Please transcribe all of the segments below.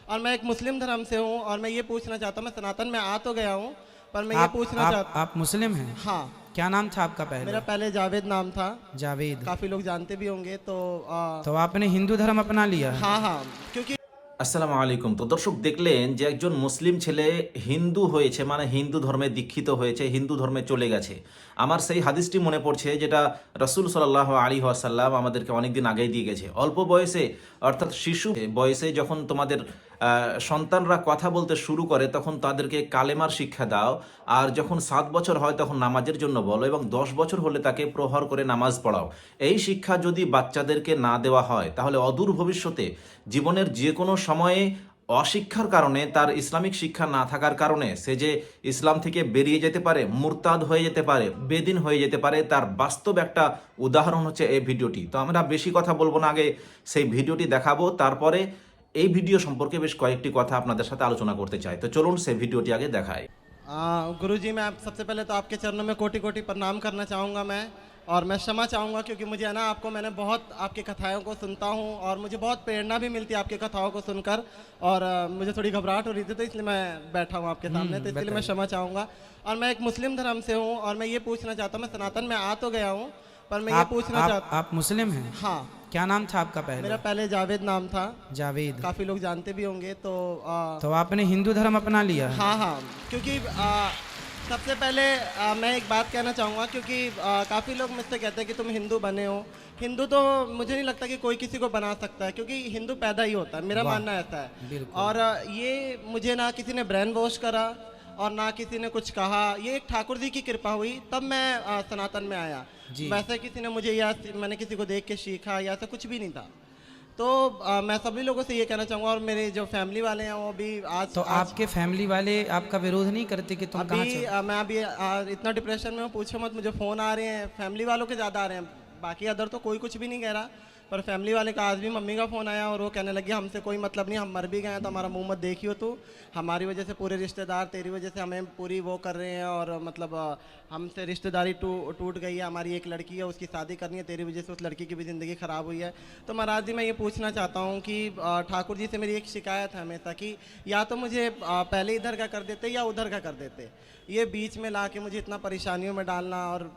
और मैं एक मुस्लिम धर्म से हूँ और मैं ये पूछना चाहता हूँ, मैं सनातन में आ तो गया हूँ पर मैं ये आप पूछना चाहता। आप मुस्लिम हैं? हाँ। क्या नाम था आपका मेरा पहले? पहले जावेद नाम था। जावेद। काफ़ी लोग जानते भी होंगे तो तो आपने हिंदू धर्म अपना लिया है? हाँ हाँ, क्योंकि আসসালামু আলাইকুম। তো দর্শক দেখলেন যে একজন মুসলিম ছেলে হিন্দু হয়েছে, মানে হিন্দু ধর্মে দীক্ষিত হয়েছে, হিন্দু ধর্মে চলে গেছে। আমার সেই হাদিসটি মনে পড়ছে যেটা রাসূল সাল্লাল্লাহু আলাইহি ওয়াসাল্লাম আমাদেরকে অনেকদিন আগেই দিয়ে গেছে। অল্প বয়সে অর্থাৎ শিশু বয়সে যখন তোমাদের সন্তানরা কথা বলতে শুরু করে তখন তাদেরকে কালেমার শিক্ষা দাও, আর যখন 7 বছর হয় তখন নামাজের জন্য বলো, এবং 10 বছর হলে তাকে প্রহর করে নামাজ পড়াও। এই শিক্ষা যদি বাচ্চাদেরকে না দেওয়া হয় তাহলে অদূর ভবিষ্যতে জীবনের যে কোনো সময়ে অশিক্ষার কারণে, তার ইসলামিক শিক্ষা না থাকার কারণে সে যে ইসলাম থেকে বেরিয়ে যেতে পারে, মুরতাদ হয়ে যেতে পারে, বেদিন হয়ে যেতে পারে, তার বাস্তব একটা উদাহরণ হচ্ছে এই ভিডিওটি। তো আমরা বেশি কথা বলবো না, আগে সেই ভিডিওটি দেখাবো, তারপরে এই ভিডিও সম্পর্কে বেশ কয়েকটি কথা আপনাদের সাথে আলোচনা করতে চাই। তো চলুন সেই ভিডিওটি আগে দেখাই। गुरुजी, मैं आप सबसे पहले तो आपके चरणों में कोटि कोटि प्रणाम करना चाहूँगा मैं। और मैं क्षमा चाहूँगा क्योंकि मुझे है ना, आपको मैंने बहुत आपकी कथाओं को सुनता हूँ और मुझे बहुत प्रेरणा भी मिलती है आपकी कथाओं को सुनकर। और मुझे थोड़ी घबराहट हो रही थी तो इसलिए मैं बैठा हूँ आपके सामने, तो इसलिए मैं क्षमा चाहूँगा। और मैं एक मुस्लिम धर्म से हूँ और मैं ये पूछना चाहता हूँ, मैं सनातन में आ तो गया हूँ पर मैं ये पूछना चाहता। आप मुस्लिम हैं? हाँ। क्या नाम था आपका पहले? मेरा पहले जावेद नाम था। जावेद। काफ़ी लोग जानते भी होंगे तो आपने हिंदू धर्म अपना लिया है? हाँ हाँ, क्योंकि सबसे पहले मैं एक बात कहना चाहूँगा क्योंकि काफ़ी लोग मुझसे कहते हैं कि तुम हिंदू बने हो। हिंदू तो मुझे नहीं लगता कि कोई किसी को बना सकता है, क्योंकि हिंदू पैदा ही होता है, मेरा मानना ऐसा है। बिल्कुल। और ये मुझे ना किसी ने ब्रेन वॉश करा और ना किसी ने कुछ कहा, ये एक ठाकुर जी की कृपा हुई तब मैं सनातन में आया। वैसे किसी ने मुझे या मैंने किसी को देख के सीखा या ऐसा कुछ भी नहीं था। तो मैं सभी लोगों से ये कहना चाहूँगा, और मेरे जो फैमिली वाले हैं वो भी आज तो आपके फैमिली वाले आपका विरोध नहीं करते कि तुम कहाँ अभी चल? मैं अभी इतना डिप्रेशन में हूँ, पूछो मत। मुझे फ़ोन आ रहे हैं, फैमिली वालों के ज़्यादा आ रहे हैं, बाकी अदर तो कोई कुछ भी नहीं कह रहा, पर फैमिली वाले का आज भी मम्मी का फ़ोन आया और वो कहने लगी हमसे कोई मतलब नहीं, हम मर भी गए हैं तो हमारा मुंह मत देखियो तू, हमारी वजह से पूरे रिश्तेदार, तेरी वजह से हमें पूरी वो कर रहे हैं, और मतलब हमसे रिश्तेदारी टूट गई है, हमारी एक लड़की है उसकी शादी करनी है, तेरी वजह से उस लड़की की भी ज़िंदगी ख़राब हुई है। तो महाराज जी, मैं ये पूछना चाहता हूँ कि ठाकुर जी से मेरी एक शिकायत है हमेशा कि या तो मुझे पहले इधर का कर देते या उधर का कर देते, ये बीच में ला के मुझे इतना परेशानियों में डालना, और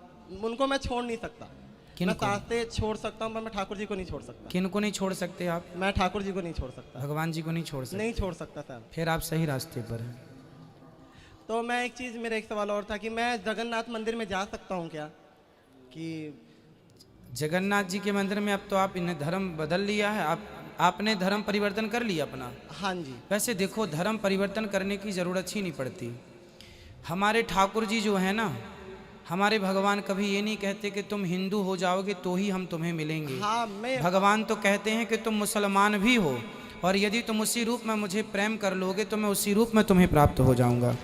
उनको मैं छोड़ नहीं सकता। मैं सांसें छोड़ सकता हूँ पर मैं ठाकुर जी को नहीं छोड़ सकता। किन को नहीं छोड़ सकते आप? मैं ठाकुर जी को नहीं छोड़ सकता, भगवान जी को नहीं छोड़ सकते? नहीं छोड़ सकता सर। फिर आप सही रास्ते पर हैं। तो मैं एक चीज़, मेरा एक सवाल और था कि मैं जगन्नाथ मंदिर में जा सकता हूँ क्या? कि जगन्नाथ जी के मंदिर में अब तो आप इन्हें धर्म बदल लिया है, आपने धर्म परिवर्तन कर लिया अपना। हाँ जी। वैसे देखो, धर्म परिवर्तन करने की ज़रूरत ही नहीं पड़ती। हमारे ठाकुर जी जो है ना, हमारे भगवान कभी ये नहीं कहते कि तुम हिंदू हो जाओगे तो ही हम तुम्हें मिलेंगे। हाँ, भगवान तो कहते हैं कि तुम मुसलमान भी हो, और यदि तुम उसी रूप में मुझे प्रेम कर लोगे तो मैं उसी रूप में तुम्हें प्राप्त हो जाऊंगा।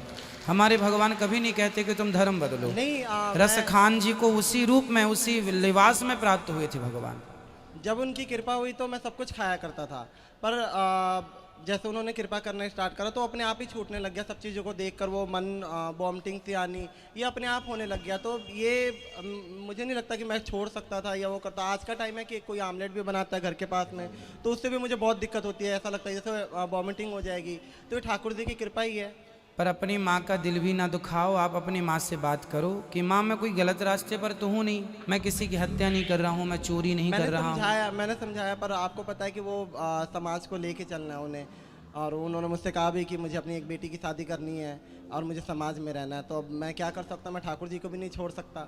हमारे भगवान कभी नहीं कहते कि तुम धर्म बदलो। नहीं, रस खान जी को उसी रूप में, उसी लिबास में प्राप्त हुए थे भगवान। जब उनकी कृपा हुई तो मैं सब कुछ खाया करता था, पर जैसे उन्होंने कृपा करना स्टार्ट करा तो अपने आप ही छूटने लग गया। सब चीज़ों को देखकर वो मन वॉमिटिंग सी आनी, ये अपने आप होने लग गया। तो ये मुझे नहीं लगता कि मैं छोड़ सकता था या वो करता। आज का टाइम है कि कोई आमलेट भी बनाता है घर के पास में तो उससे भी मुझे बहुत दिक्कत होती है, ऐसा लगता है जैसे वॉमिटिंग हो जाएगी। तो ये ठाकुर जी की कृपा ही है। पर अपनी माँ का दिल भी ना दुखाओ, आप अपनी माँ से बात करो कि माँ मैं कोई गलत रास्ते पर तो हूँ नहीं, मैं किसी की हत्या नहीं कर रहा हूँ, मैं चोरी नहीं कर रहा हूँ। मैंने समझाया, पर आपको पता है कि वो समाज को लेके चलना है उन्हें, और उन्होंने मुझसे कहा भी कि मुझे अपनी एक बेटी की शादी करनी है और मुझे समाज में रहना है। तो अब मैं क्या कर सकता, मैं ठाकुर जी को भी नहीं छोड़ सकता,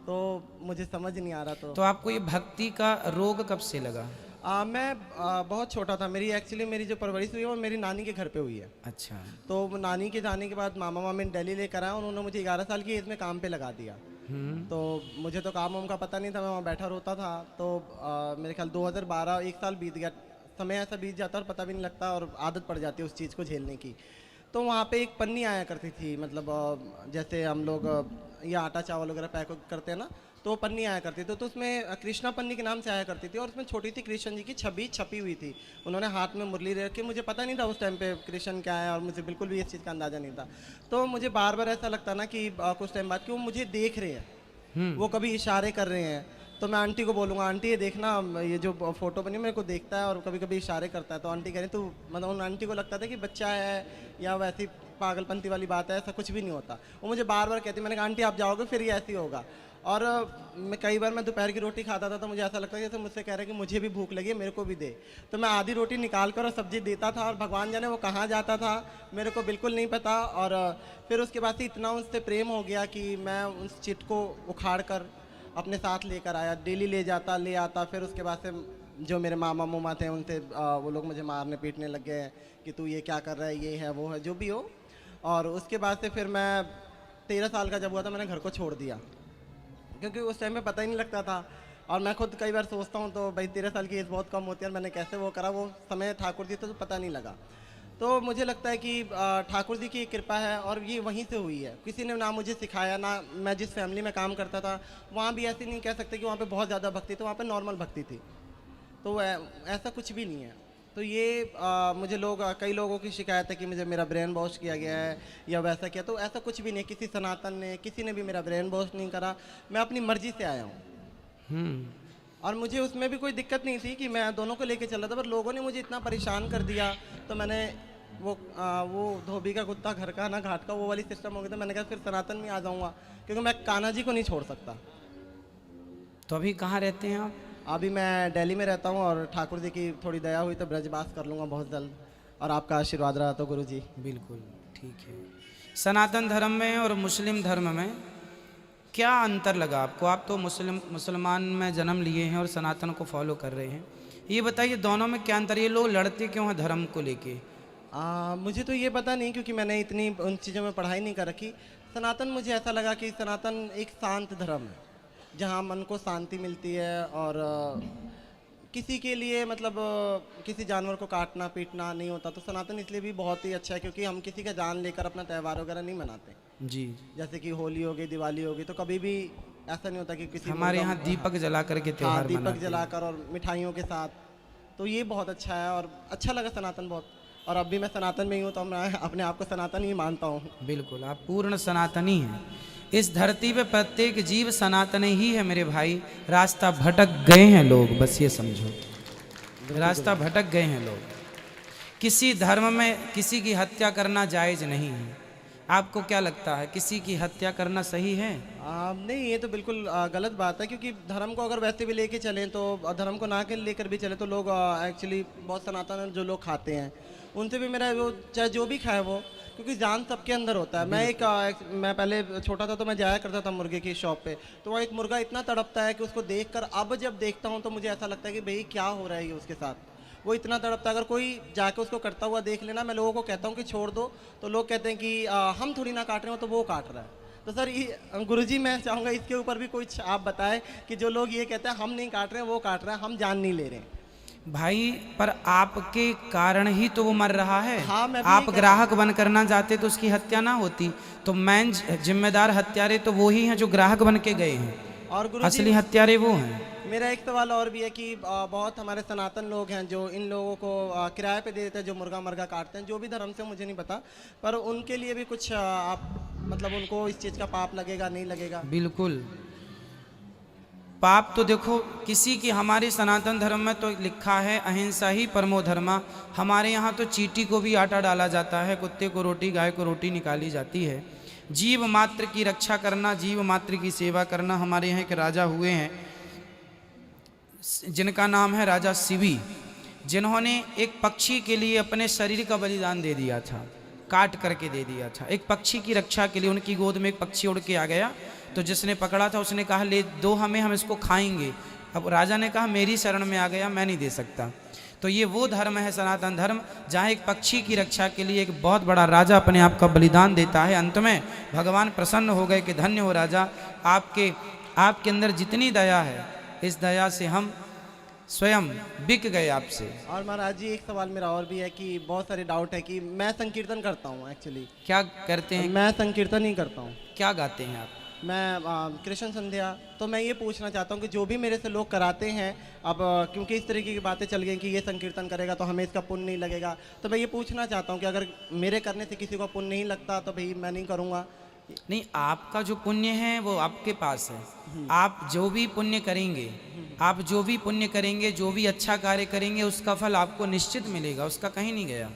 तो मुझे समझ नहीं आ रहा। तो आपको ये भक्ति का रोग कब से लगा? मैं बहुत छोटा था। मेरी जो परवरिश हुई है वो मेरी नानी के घर पे हुई है। अच्छा। तो नानी के जाने के बाद मामा मामी दिल्ली लेकर आया, उन्होंने मुझे 11 साल की एज में काम पे लगा दिया। तो मुझे तो काम वाम का पता नहीं था, मैं वहाँ बैठा रोता था। तो मेरे ख्याल 2012 एक साल बीत गया, समय ऐसा बीत जाता और पता भी नहीं लगता, और आदत पड़ जाती है उस चीज़ को झेलने की। तो वहाँ पे एक पन्नी आया करती थी, मतलब जैसे हम लोग ये आटा चावल वगैरह पैक करते हैं ना, तो वो पन्नी आया करती थी। तो उसमें कृष्णा पन्नी के नाम से आया करती थी, और उसमें छोटी सी कृष्ण जी की छवि छपी हुई थी। उन्होंने हाथ में मुरली रख के, मुझे पता नहीं था उस टाइम पे कृष्ण क्या है, और मुझे बिल्कुल भी इस चीज़ का अंदाज़ा नहीं था। तो मुझे बार बार ऐसा लगता ना कि कुछ टाइम बाद कि वो मुझे देख रहे हैं, वो कभी इशारे कर रहे हैं, तो मैं आंटी को बोलूँगा, आंटी ये देखना, ये जो फ़ोटो बनी मेरे को देखता है और कभी कभी इशारे करता है। तो आंटी कह रही तू, मतलब उन आंटी को लगता था कि बच्चा है या वैसी पागलपंती वाली बात है, ऐसा कुछ भी नहीं होता। वो मुझे बार बार कहती, मैंने कहा आंटी आप जाओगे फिर ये ऐसे ही होगा। और मैं कई बार मैं दोपहर की रोटी खाता था तो मुझे ऐसा लगता था जैसे मुझसे कह रहे हैं कि मुझे भी भूख लगी है, मेरे को भी दे। तो मैं आधी रोटी निकाल कर और सब्जी देता था और भगवान जाने वो कहाँ जाता था मेरे को बिल्कुल नहीं पता। और फिर उसके बाद से इतना उससे प्रेम हो गया कि मैं उस चिट को उखाड़ कर अपने साथ लेकर आया, डेली ले जाता ले आता। फिर उसके बाद से जो मेरे मामा मुमा थे उनसे वो लोग मुझे मारने पीटने लग गए कि तू ये क्या कर रहा है, ये है वो है, जो भी हो। और उसके बाद से फिर मैं 13 साल का जब हुआ था मैंने घर को छोड़ दिया, क्योंकि उस टाइम में पता ही नहीं लगता था। और मैं खुद कई बार सोचता हूँ तो भाई 13 साल की एज बहुत कम होती है और मैंने कैसे वो करा, वो समय ठाकुर जी तो पता नहीं लगा। तो मुझे लगता है कि ठाकुर जी की कृपा है और ये वहीं से हुई है। किसी ने ना मुझे सिखाया, ना मैं जिस फैमिली में काम करता था वहाँ भी ऐसे नहीं कह सकते कि वहाँ पे बहुत ज़्यादा भक्ति थी, वहाँ पे नॉर्मल भक्ति थी। तो ऐसा कुछ भी नहीं है। तो ये मुझे कई लोगों की शिकायत है कि मुझे मेरा ब्रेन वॉश किया गया है या वैसा किया, तो ऐसा कुछ भी नहीं। किसी सनातन ने, किसी ने भी मेरा ब्रेन वॉश नहीं करा, मैं अपनी मर्जी से आया हूँ। और मुझे उसमें भी कोई दिक्कत नहीं थी कि मैं दोनों को लेके चल रहा था, पर लोगों ने मुझे इतना परेशान कर दिया तो मैंने वो धोबी का कुत्ता घर का ना घाट का, वो वाली सिस्टम हो गया। तो मैंने कहा फिर सनातन में आ जाऊँगा, क्योंकि मैं कान्हा जी को नहीं छोड़ सकता। तो अभी कहाँ रहते हैं आप? अभी मैं दिल्ली में रहता हूँ और ठाकुर जी की थोड़ी दया हुई तो ब्रजवास कर लूँगा बहुत जल्द, और आपका आशीर्वाद रहा तो गुरु जी। बिल्कुल ठीक है। सनातन धर्म में और मुस्लिम धर्म में क्या अंतर लगा आपको? आप तो मुसलमान में जन्म लिए हैं और सनातन को फॉलो कर रहे हैं, ये बताइए दोनों में क्या अंतर? ये लोग लड़ते क्यों हैं धर्म को लेके? मुझे तो ये पता नहीं, क्योंकि मैंने इतनी उन चीज़ों में पढ़ाई नहीं कर रखी। सनातन मुझे ऐसा लगा कि सनातन एक शांत धर्म है जहाँ मन को शांति मिलती है और किसी के लिए मतलब किसी जानवर को काटना पीटना नहीं होता। तो सनातन इसलिए भी बहुत ही अच्छा है क्योंकि हम किसी का जान लेकर अपना त्यौहार वगैरह नहीं मनाते। जी, जैसे कि होली हो गई, दिवाली हो गई, तो कभी भी ऐसा नहीं होता कि किसी हमारे यहाँ दीपक जला करके त्योहार दीपक मनाते हैं। जलाकर और मिठाइयों के साथ। तो ये बहुत अच्छा है और अच्छा लगा सनातन बहुत। और अब भी मैं सनातन में ही हूँ तो मैं अपने आप को सनातन ही मानता हूँ। बिल्कुल, आप पूर्ण सनातनी हैं। इस धरती पे प्रत्येक जीव सनातन ही है मेरे भाई। रास्ता भटक गए हैं लोग, बस ये समझो, रास्ता भटक गए हैं लोग। किसी धर्म में किसी की हत्या करना जायज़ नहीं है। आपको क्या लगता है, किसी की हत्या करना सही है? नहीं, ये तो बिल्कुल गलत बात है, क्योंकि धर्म को अगर वैसे भी लेके चलें तो धर्म को ना के लेकर भी चले तो लोग एक्चुअली बहुत सनातन जो लोग खाते हैं उनसे भी मेरा वो चाहे जो भी खाए वो, क्योंकि जान सबके अंदर होता है। मैं पहले छोटा था तो मैं जाया करता था मुर्गे की शॉप पे, तो वहाँ एक मुर्गा इतना तड़पता है कि उसको देखकर अब जब देखता हूँ तो मुझे ऐसा लगता है कि भाई क्या हो रहा है ये उसके साथ। वो इतना तड़पता है, अगर कोई जाके उसको करता हुआ देख लेना, मैं लोगों को कहता हूँ कि छोड़ दो तो लोग कहते हैं कि हम थोड़ी ना काट रहे हो, तो वो काट रहा है। तो सर गुरुजी मैं चाहूँगा इसके ऊपर भी कुछ आप बताएं कि जो लोग ये कहते हैं हम नहीं काट रहे हैं वो काट रहे हैं, हम जान नहीं ले रहे हैं। भाई पर आपके कारण ही तो वो मर रहा है। हाँ, मैं भी आप यही ग्राहक बन करना जाते तो उसकी हत्या ना होती। तो मेन जिम्मेदार हत्यारे तो वो ही हैं जो ग्राहक बन के गए हैं, और गुरुजी असली हत्यारे वो हैं। मेरा एक सवाल और भी है कि बहुत हमारे सनातन लोग हैं जो इन लोगों को किराए पे दे देते हैं, जो मुर्गा मर्गा काटते हैं, जो भी धर्म से मुझे नहीं पता, पर उनके लिए भी कुछ आप मतलब उनको इस चीज़ का पाप लगेगा नहीं लगेगा? बिल्कुल पाप तो देखो किसी की, हमारे सनातन धर्म में तो लिखा है अहिंसा ही परमो धर्मा। हमारे यहाँ तो चींटी को भी आटा डाला जाता है, कुत्ते को रोटी, गाय को रोटी निकाली जाती है। जीव मात्र की रक्षा करना, जीव मात्र की सेवा करना। हमारे यहाँ एक राजा हुए हैं जिनका नाम है राजा शिवी, जिन्होंने एक पक्षी के लिए अपने शरीर का बलिदान दे दिया था, काट करके दे दिया था एक पक्षी की रक्षा के लिए। उनकी गोद में एक पक्षी उड़ के आ गया तो जिसने पकड़ा था उसने कहा ले दो हमें, हम इसको खाएंगे। अब राजा ने कहा मेरी शरण में आ गया, मैं नहीं दे सकता। तो ये वो धर्म है सनातन धर्म जहाँ एक पक्षी की रक्षा के लिए एक बहुत बड़ा राजा अपने आप का बलिदान देता है। अंत में भगवान प्रसन्न हो गए कि धन्य हो राजा, आपके अंदर जितनी दया है, इस दया से हम स्वयं बिक गए आपसे। और महाराज जी एक सवाल मेरा और भी है कि बहुत सारे डाउट है कि मैं संकीर्तन करता हूँ एक्चुअली। क्या करते हैं? मैं संकीर्तन ही करता हूँ। क्या गाते हैं आप? मैं कृष्ण संध्या। तो मैं ये पूछना चाहता हूँ कि जो भी मेरे से लोग कराते हैं, अब क्योंकि इस तरीके की बातें चल गई कि ये संकीर्तन करेगा तो हमें इसका पुण्य नहीं लगेगा, तो मैं ये पूछना चाहता हूँ कि अगर मेरे करने से किसी को पुण्य नहीं लगता तो भाई मैं नहीं करूँगा, नहीं, आपका जो पुण्य है वो आपके पास है। आप जो भी पुण्य करेंगे, आप जो भी पुण्य करेंगे, जो भी अच्छा कार्य करेंगे, उसका फल आपको निश्चित मिलेगा, उसका कहीं नहीं गया।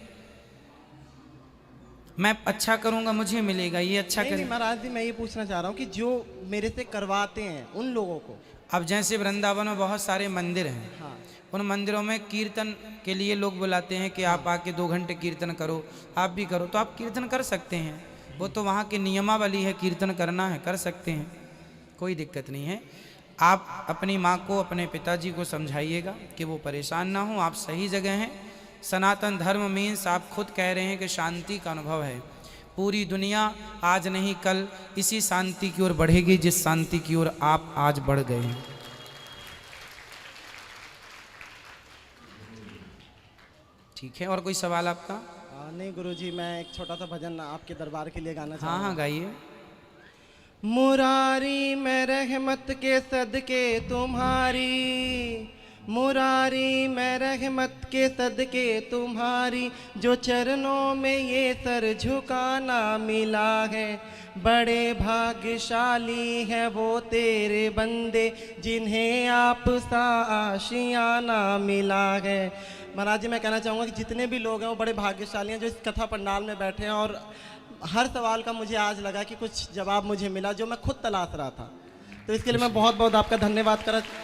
मैं अच्छा करूंगा मुझे मिलेगा, ये अच्छा नहीं कर। नहीं महाराज जी, मैं ये पूछना चाह रहा हूँ कि जो मेरे से करवाते हैं उन लोगों को। अब जैसे वृंदावन में बहुत सारे मंदिर हैं, हाँ उन मंदिरों में कीर्तन के लिए लोग बुलाते हैं कि आप आके 2 घंटे कीर्तन करो, आप भी करो, तो आप कीर्तन कर सकते हैं। वो तो वहाँ की नियमावली है, कीर्तन करना है, कर सकते हैं, कोई दिक्कत नहीं है। आप अपनी माँ को, अपने पिताजी को समझाइएगा कि वो परेशान ना हो, आप सही जगह हैं। सनातन धर्म मीन्स आप खुद कह रहे हैं कि शांति का अनुभव है। पूरी दुनिया आज नहीं कल इसी शांति की ओर बढ़ेगी जिस शांति की ओर आप आज बढ़ गए हैं। ठीक है, और कोई सवाल आपका? नहीं गुरुजी, मैं एक छोटा सा भजन आपके दरबार के लिए गाना हाँ चाहूँगा। हाँ, गाइए। मुरारी मैं रहमत के सदके तुम्हारी, मुरारी मैं रहमत के सदके तुम्हारी, जो चरणों में ये सर झुकाना मिला है, बड़े भाग्यशाली हैं वो तेरे बंदे जिन्हें आप सा आशियाना मिला है। महाराज जी, मैं कहना चाहूँगा कि जितने भी लोग हैं वो बड़े भाग्यशाली हैं जो इस कथा पंडाल में बैठे हैं, और हर सवाल का मुझे आज लगा कि कुछ जवाब मुझे मिला जो मैं खुद तलाश रहा था। तो इसके लिए मैं बहुत बहुत आपका धन्यवाद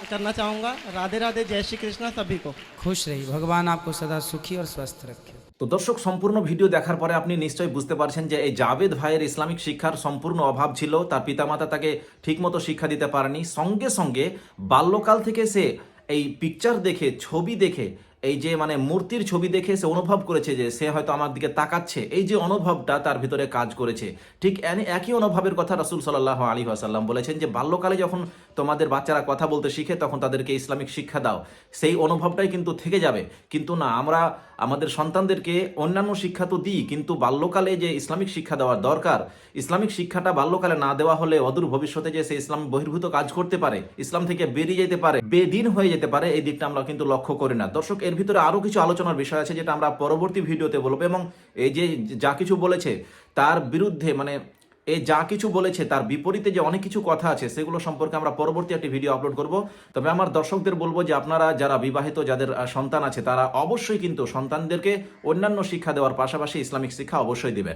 करना चाहूँगा। राधे राधे, जय श्री कृष्ण सभी को। खुश रही, भगवान आपको सदा सुखी और स्वस्थ रखे। তো দর্শক, সম্পূর্ণ ভিডিও দেখার পরে আপনি নিশ্চয়ই বুঝতে পারছেন যে এই জাভেদ ভাইয়ের ইসলামিক শিক্ষার সম্পূর্ণ অভাব ছিল। তার পিতামাতা তাকে ঠিকমতো শিক্ষা দিতে পারেনি। সঙ্গে সঙ্গে বাল্যকাল থেকে সে এই পিকচার দেখে, ছবি দেখে, এই যে মানে মূর্তির ছবি দেখে সে অনুভব করেছে যে সে হয়তো আমার দিকে তাকাচ্ছে। এই যে অনুভবটা তার ভিতরে কাজ করেছে। ঠিক একই অনুভবের কথা রাসূল সাল্লাল্লাহু আলাইহি ওয়াসাল্লাম বলেছেন যে বাল্যকালে যখন তোমাদের বাচ্চারা কথা বলতে শিখে তখন তাদেরকে ইসলামিক শিক্ষা দাও, সেই অনুভবটাই কিন্তু থেকে যাবে। কিন্তু না, আমরা আমাদের সন্তানদেরকে অন্যান্য শিক্ষা তো দিই, কিন্তু বাল্যকালে যে ইসলামিক শিক্ষা দেওয়ার দরকার, ইসলামিক শিক্ষাটা বাল্যকালে না দেওয়া হলে অদূর ভবিষ্যতে যে সে ইসলাম বহির্ভূত কাজ করতে পারে, ইসলাম থেকে বেরিয়ে যেতে পারে, বেদিন হয়ে যেতে পারে, এই দিকটা আমরা কিন্তু লক্ষ্য করি না। দর্শক, এর ভিতরে আরো কিছু আলোচনার বিষয় আছে যেটা আমরা পরবর্তী ভিডিওতে বলবো, এবং এই যে যা কিছু বলেছে তার বিরুদ্ধে, মানে এই যা কিছু বলেছে তার বিপরীতে যে অনেক কিছু কথা আছে সেগুলো সম্পর্কে আমরা পরবর্তী একটি ভিডিও আপলোড করব। তবে আমার দর্শকদের বলবো যে আপনারা যারা বিবাহিত, যাদের সন্তান আছে, তারা অবশ্যই কিন্তু সন্তানদেরকে অন্যান্য শিক্ষা দেওয়ার পাশাপাশি ইসলামিক শিক্ষা অবশ্যই দিবেন।